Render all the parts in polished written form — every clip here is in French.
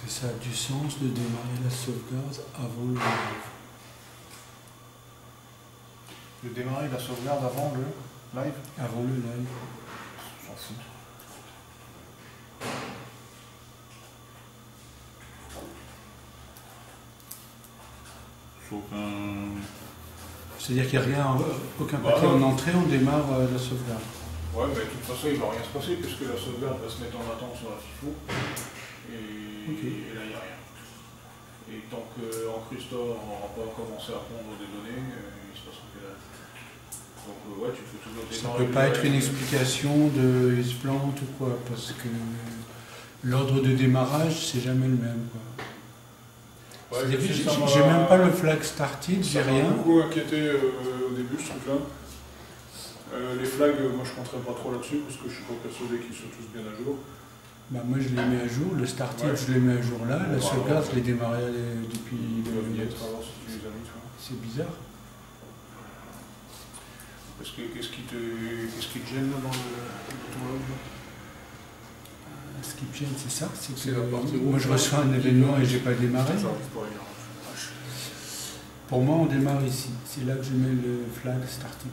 que ça a du sens de démarrer la sauvegarde avant le live? De démarrer la sauvegarde avant le live? Avant le live. On s'en fout. Sauf un... C'est-à-dire qu'il n'y a rien, aucun paquet en entrée, on démarre la sauvegarde. Ouais, mais de toute façon, il ne va rien se passer puisque la sauvegarde va se mettre en attente sur la FIFO. Et là, il n'y a rien. Et tant qu'Encrustor n'aura pas commencé à prendre des données, il se passera que là. Donc, ouais, tu peux toujours démarrer. Ça ne peut pas être une explication de il se plante ou quoi, parce que l'ordre de démarrage, c'est jamais le même, quoi. Ouais, j'ai même pas le flag started, j'ai rien. Ça m'a beaucoup inquiété au début, ce truc-là. Les flags, moi je compterai pas trop là-dessus, parce que je suis pas persuadé qu'ils sont tous bien à jour. Bah, moi je les mets à jour, le started je les mets à jour là, la sauvegarde je l'ai démarré depuis... C'est bizarre. Parce que qu'est-ce qui te gêne là dans ton log? Ce qui me gêne, c'est ça, c'est que la partie moi je reçois un événement et j'ai pas démarré. Pour moi on démarre ici, c'est là que je mets le flag started.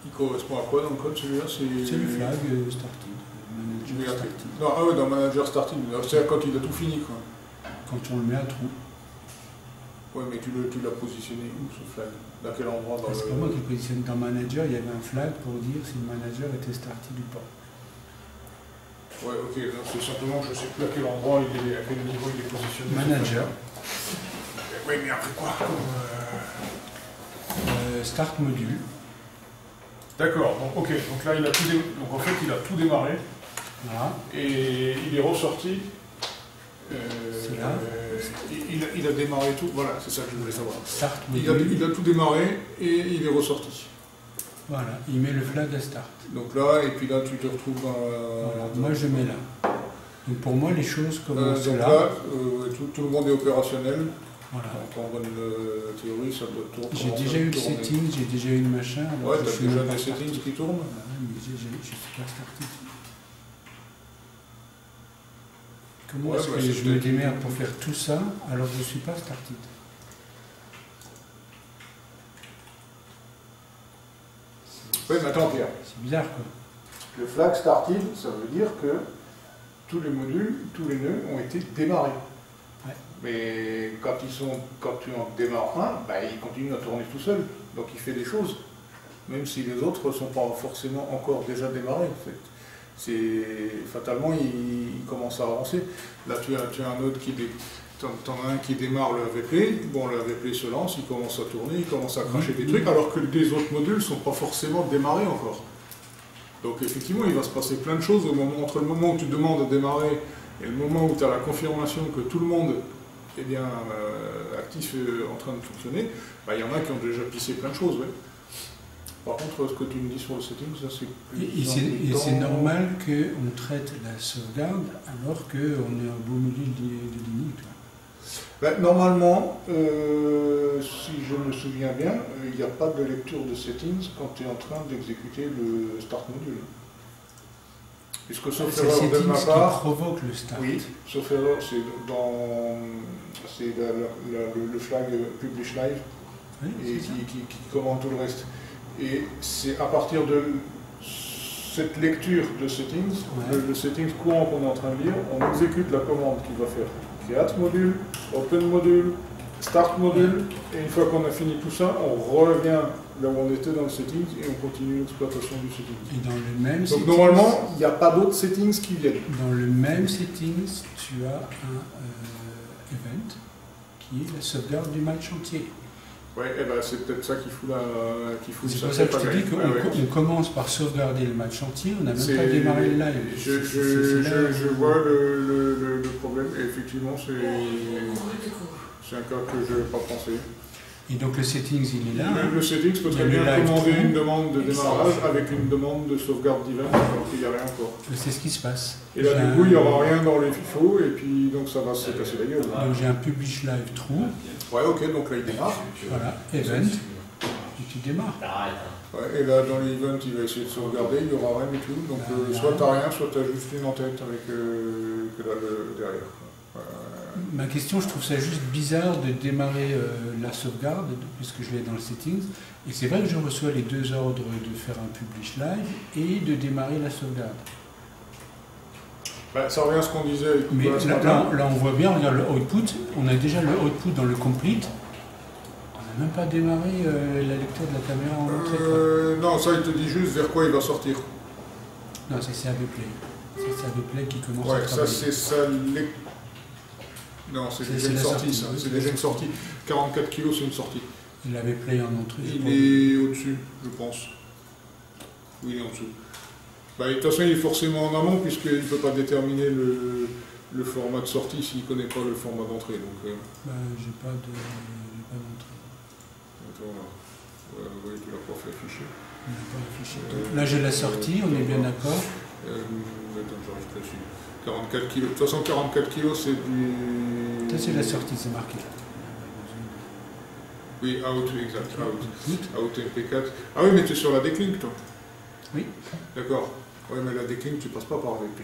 Il correspond à quoi dans le code celui-là? C'est le flag started, manager started. Non, ah ouais, dans manager started, c'est quand il a tout fini quoi. Quand on le met à trou. Ouais, mais tu l'as positionné où ce flag? Dans quel endroit dans C'est pas moi qui positionne dans manager, il y avait un flag pour dire si le manager était started ou pas. Ouais, ok, c'est simplement que je ne sais plus à quel endroit, à quel niveau il est positionné. Manager. Oui, mais après quoi Start module. D'accord, donc ok, donc là il a tout donc en fait il a tout démarré. Voilà. Et il est ressorti. C'est là. Il a démarré tout, voilà, c'est ça que je voulais savoir. Start module. Il a tout démarré et il est ressorti. Voilà, il met le flag à start. Donc là, et puis là tu te retrouves dans voilà, moi je mets là. Donc pour moi les choses commencent donc là. Là, tout le monde est opérationnel. Voilà. Quand on donne la théorie, ça doit tourner. J'ai déjà eu le setting, j'ai déjà eu le machin. Ouais, tu as déjà des settings qui tournent. Mais je ne suis pas starté. Comment est-ce que je me démerde pour faire tout ça alors que je ne suis pas started? Oui, mais attends Pierre. C'est bizarre quoi. Le flag started, ça veut dire que tous les modules, tous les nœuds ont été démarrés. Ouais. Mais quand tu en démarres un, bah, il continue à tourner tout seul. Donc il fait des choses. Même si les autres ne sont pas forcément encore déjà démarrés. En fait. Fatalement, il commence à avancer. Là, tu as un node qui t'en as un qui démarre le AVP. Bon, le AVP se lance, il commence à tourner, il commence à cracher des trucs, alors que les autres modules ne sont pas forcément démarrés encore. Donc effectivement, il va se passer plein de choses entre le moment où tu demandes à démarrer et le moment où tu as la confirmation que tout le monde est bien actif en train de fonctionner, bah, il y en a qui ont déjà pissé plein de choses. Ouais. Par contre, ce que tu me dis sur le setting, ça c'est plus... Et c'est normal qu'on traite la sauvegarde alors qu'on est un beau module de Linux. Ben, normalement, si je me souviens bien, il n'y a pas de lecture de settings quand tu es en train d'exécuter le start module. Puisque sauf erreur de ma part... qui provoque le start. Oui, sauf erreur, c'est le flag publish live et qui commande tout le reste. Et c'est à partir de cette lecture de settings, le settings courant qu'on est en train de lire, on exécute la commande qui va faire create module, open module, start module, et une fois qu'on a fini tout ça, on revient là où on était dans le settings et on continue l'exploitation du settings. Et dans le même Donc normalement, il n'y a pas d'autres settings qui viennent. Dans le même settings, tu as un event qui est la sauvegarde du match entier. Oui, eh ben, c'est peut-être ça qui fout c'est pour ça que je te dis qu'on commence par sauvegarder le match entier, on n'a même pas démarré le live. Je vois le problème, et effectivement, c'est un cas que je n'avais pas pensé. Et donc le settings, il est là. Le settings peut très bien commander une demande de démarrage avec une demande de sauvegarde d'event, alors qu'il n'y a rien encore. C'est ce qui se passe. Et là, du coup, il n'y aura rien dans les FIFO, et puis donc ça va se casser la gueule. Donc j'ai un publish live true. Ouais, ok, donc là il démarre. Voilà, event. Il tu démarres. Arrête. Ouais, et là, dans l'event, il va essayer de sauvegarder, il n'y aura rien du tout. Donc, soit tu n'as rien, soit tu as juste une en tête avec que dalle derrière. Ma question, je trouve ça juste bizarre de démarrer la sauvegarde, puisque je l'ai dans le settings. Et c'est vrai que je reçois les deux ordres de faire un publish live et de démarrer la sauvegarde. Bah, ça revient à ce qu'on disait. Mais là, on voit bien, regarde le output, on a déjà le output dans le complete. On n'a même pas démarré la lecture de la caméra en entrée. Non, ça il te dit juste vers quoi il va sortir. Non, ça c'est AVPlay. C'est AVPlay qui commence à Ouais, travailler. ça c'est ça. Non, c'est déjà une sortie, ça. C'est déjà une sortie. 44 kg, c'est une sortie. Il AVPlay en entrée. Il est au-dessus, je pense. Oui, il est en dessous. Bah, de toute façon, il est forcément en amont, puisqu'il ne peut pas déterminer le format de sortie s'il ne connaît pas le format d'entrée. Donc, bah, j'ai pas d'entrée. Attends, oui, tu l'as pas fait afficher. On n'a pas affiché. Là, j'ai la sortie, on est bien d'accord. Attends, j'arrive là-dessus. 44 kg. De toute façon, 44 kg, c'est du... Ça, c'est la sortie, c'est marqué. Oui, out, exact. Out MP4. Ah oui, mais tu es sur la déclink, toi. Oui. D'accord. Oui, mais la déclink, tu passes pas par VP.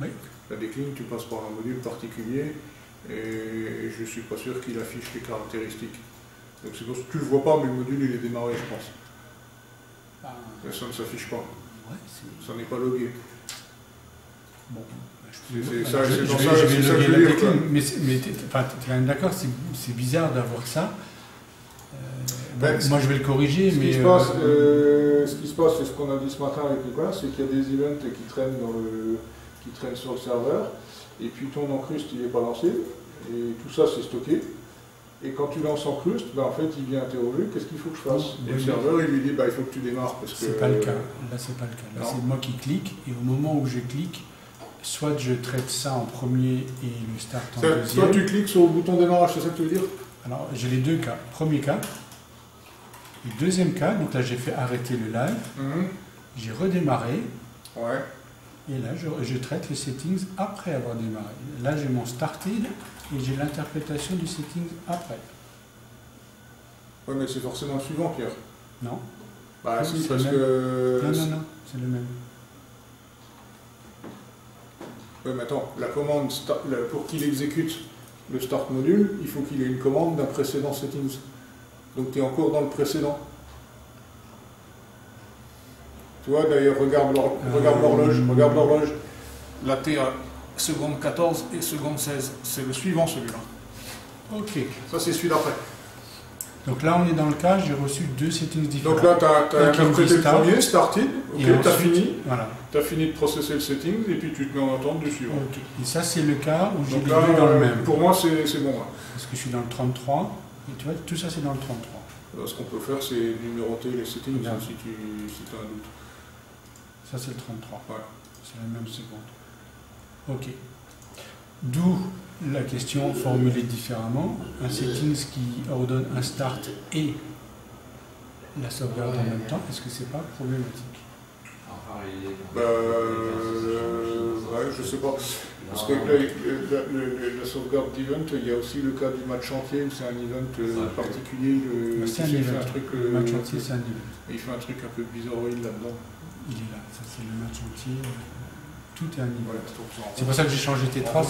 Oui. La déclink, tu passes par un module particulier et je suis pas sûr qu'il affiche les caractéristiques. Donc c'est pour ça que tu le vois pas, mais le module il est démarré, je pense. Mais ça ne s'affiche pas. Ouais, ça n'est pas logué. Bon. C'est ça, ça, je vais ça loguer que la je veux dire. déclin. Mais tu es quand même d'accord, c'est bizarre d'avoir ça. Moi je vais le corriger, mais... Ce qui se passe, c'est ce qu'on a dit ce matin avec Nicolas, c'est qu'il y a des events qui traînent sur le serveur, et puis ton encruste il n'est pas lancé, et tout ça c'est stocké. Et quand tu lances encruste, ben, en fait il vient interroger, qu'est-ce qu'il faut que je fasse? Et le serveur il lui dit, il faut que tu démarres. C'est pas le cas, là c'est pas le cas. Là c'est moi qui clique, et au moment où je clique, soit je traite ça en premier et le start en deuxième. Soit tu cliques sur le bouton démarrage, c'est ça que tu veux dire? Alors j'ai les deux cas. Premier cas, le deuxième cas, donc là j'ai fait arrêter le live, j'ai redémarré, ouais. Et là je traite les settings après avoir démarré. Là j'ai mon started et j'ai l'interprétation du settings après. Oui, mais c'est forcément le suivant, Pierre. Non. Bah non, si, parce que... Non, c'est le même. Oui, mais attends, la commande, pour qu'il exécute le start module, il faut qu'il ait une commande d'un précédent settings. Donc tu es encore dans le précédent. Tu vois, d'ailleurs, regarde l'horloge. Là, tu es à seconde 14 et seconde 16. C'est le suivant, celui-là. Ok. Ça, c'est celui d'après. Donc là, on est dans le cas, j'ai reçu deux settings différents. Donc là, tu as interprété le premier, started, ok, tu as fini. Voilà. Tu as fini de processer le settings et puis tu te mets en attente du suivant. Okay. Et ça, c'est le cas où j'ai les deux dans le même. Pour moi, c'est bon. Hein. Parce que je suis dans le 33. Et tu vois, tout ça, c'est dans le 33. Alors, ce qu'on peut faire, c'est numéroter les settings si tu as un doute. Ça, c'est le 33. Ouais. C'est la même seconde. Ok. D'où la question formulée différemment. Un settings qui ordonne un start et la sauvegarde en même temps, est-ce que c'est pas problématique? Ouais, je sais pas. Parce que la sauvegarde d'event, il y a aussi le cas du match entier où c'est un event particulier. C'est un event. Le match entier, c'est un event. Il fait un truc un peu bizarroïde là-dedans. Il est là, ça c'est le match entier. Tout est un event. Ouais, c'est pour ça que j'ai changé T3.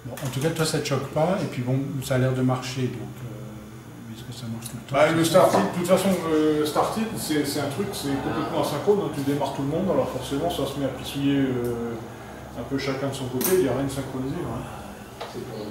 Bon, en tout cas, toi, ça ne te choque pas, et puis bon, ça a l'air de marcher, donc est-ce que ça marche tout le temps? Le started, de toute façon, started, c'est un truc, c'est complètement asynchrone, hein, tu démarres tout le monde, alors forcément, ça se met à pissouiller un peu chacun de son côté, il n'y a rien de synchronisé. Hein.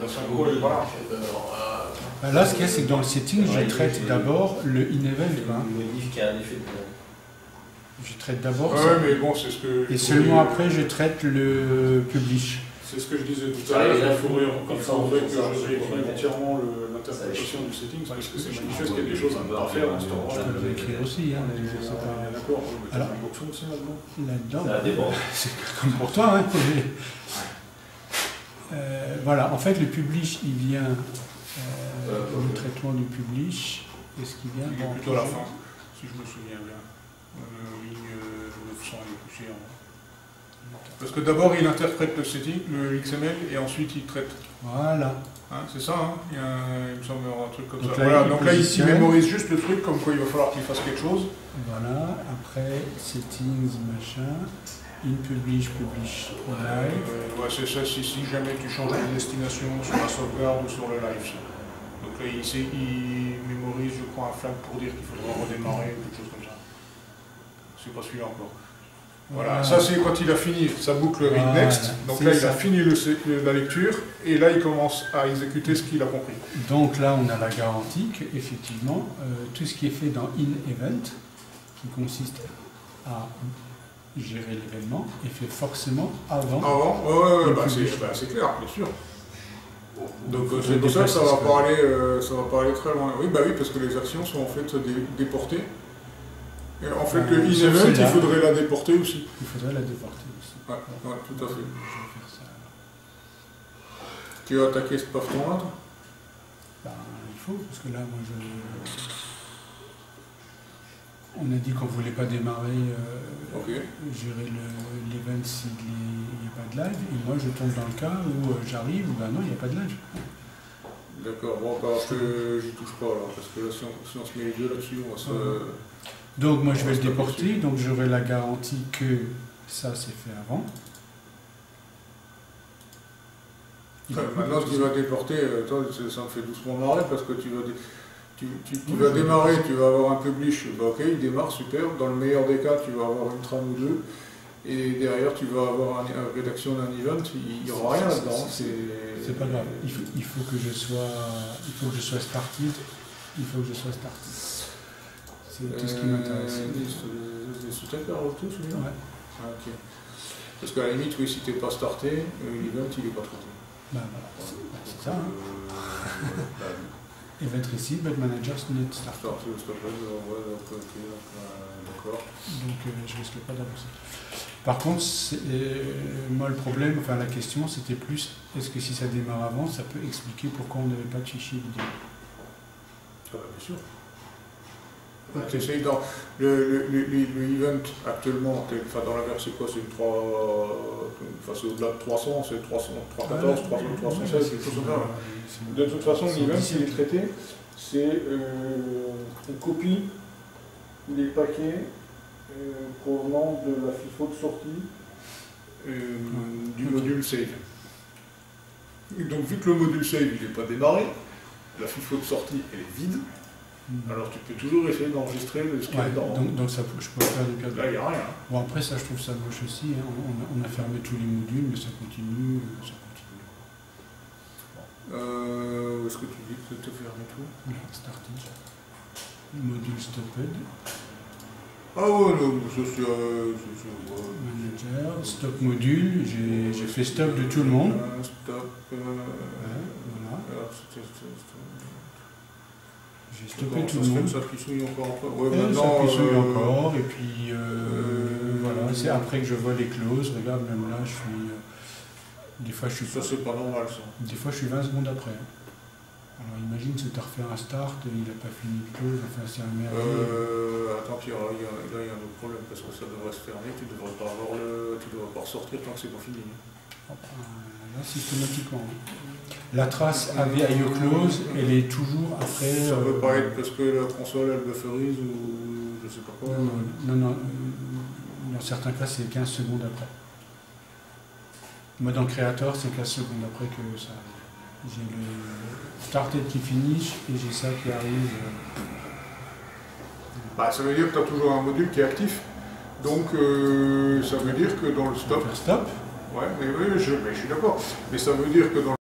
La synchro, voilà. Là, ce qu'il y a, c'est que dans le setting, je traite d'abord le in-event. Je traite d'abord ça. Mais bon, c'est ce que... Et seulement après, je traite le publish. C'est ce que je disais tout à l'heure, il faudrait que je vérifie entièrement l'interprétation du setting, parce que c'est manifeste qu'il y a des choses à faire dans ce temps. Je peux l'écrire aussi. Hein, d'accord. Alors, là-dedans, c'est comme pour toi. Hein, voilà, en fait, le publish, il vient... le traitement du publish, est-ce qu'il vient plutôt à la fin, si je me souviens bien. Ligne 900 et poussières. Parce que d'abord, il interprète le setting, le XML, et ensuite il traite. Voilà. Hein, c'est ça, hein, il me semble y avoir un truc comme Donc ça. là, Voilà, il donc là, il positionne. mémorise juste le truc, comme quoi il va falloir qu'il fasse quelque chose. Voilà. Après, settings, machin. In publish, publish live. Ouais, c'est ça, si jamais tu changes de destination sur la sauvegarde ou sur le live. Ça. Donc là, il mémorise, je crois, un flag pour dire qu'il faudra redémarrer ou quelque chose comme ça. C'est pas celui-là encore. Voilà, ça c'est quand il a fini sa boucle read next. Donc là, il a fini la lecture et là, il commence à exécuter ce qu'il a compris. Donc là, on a la garantie qu'effectivement, tout ce qui est fait dans in-event, qui consiste à gérer l'événement, est fait forcément avant. Avant, ouais, c'est clair, bien sûr. Donc c'est pour ça que ça va pas aller très loin. Oui, bah oui, parce que les actions sont en fait déportées. Et en fait, le in-event, il faudrait la déporter aussi. Il faudrait la déporter aussi. Ouais, tout à fait. Je vais faire ça. Tu vas attaquer ce paveton-là, toi? Ben, il faut, parce que là, moi, on a dit qu'on ne voulait pas démarrer, gérer l'event s'il n'y a pas de live. Et moi, je tombe dans le cas où j'arrive, ben non, il n'y a pas de live. D'accord, bon, parce que j'y touche pas, alors, parce que là, si on se met les deux là-dessus, on va se... Donc, moi, je vais le déporter, donc j'aurai la garantie que ça, c'est fait avant. Maintenant, ce qu'il va déporter, toi, ça me fait doucement marrer, parce que tu vas démarrer, tu vas avoir un publish, bah, ok, il démarre, super. Dans le meilleur des cas, tu vas avoir une trame ou deux. Et derrière, tu vas avoir une rédaction d'un event, il n'y aura rien là-dedans. C'est pas grave. Il faut que je sois started. Il faut que je sois started. C'est tout ce qui m'intéresse. Des sous-traiteurs tout celui-là? Ouais. Ah, ok. Parce qu'à la limite, oui, si tu n'es pas starté, l'event, il n'est pas traité. Ben voilà, c'est ça. Hein. Event received, but managers not started. D'accord. Donc je risque pas d'avancer. Par contre, moi le problème, enfin la question, c'était plus, est-ce que si ça démarre avant, ça peut expliquer pourquoi on n'avait pas de fichier vidéo? Bien sûr. Dans le event actuellement, dans la version quoi, c'est une 3, c'est au-delà de 300, c'est 314, 316, quelque chose comme ça. De toute façon, l'event, s'il est traité, c'est une copie des paquets provenant de la FIFO de sortie du module save. Et donc, vu que le module save n'est pas démarré, la FIFO de sortie elle est vide. Alors tu peux toujours essayer d'enregistrer ce qu'il y a dedans. Donc ça, je peux faire des cas. Là, il n'y a rien. Bon, après, ça, je trouve ça moche aussi. Hein. On a fermé tous les modules, mais ça continue. Où est-ce que tu dis que tu as fermé tout? Started. Module stopped. Ah ouais, non, ça c'est... Manager, stop module. J'ai fait stop de tout le monde. Stop. Voilà. J'ai stoppé Comment tout le monde. Ça pissouille encore. Ouais, Ça pissouille encore. Et puis voilà, c'est après que je vois les clauses. Regarde, même là, je suis. Des fois, je suis. Ça, c'est pas normal, ça. Des fois, je suis 20 secondes après. Alors, imagine si tu as refait un start, il n'a pas fini de close. Enfin, c'est un merde. Attends, Pierre, là, il y a un autre problème parce que ça devrait se fermer. Tu devrais pas ressortir tant que c'est pas fini. Là, systématiquement. La trace AVIO close, elle est toujours après. Ça ne veut pas être parce que la console elle bufferise ou je sais pas quoi. Non. Dans certains cas, c'est 15 secondes après. Moi, dans Creator, c'est 15 secondes après que ça arrive. J'ai le started qui finish et j'ai ça qui arrive. Ça veut dire que tu as toujours un module qui est actif. Donc, ça veut dire que dans le stop. Stop. Ouais, mais oui, je suis d'accord. Mais ça veut dire que dans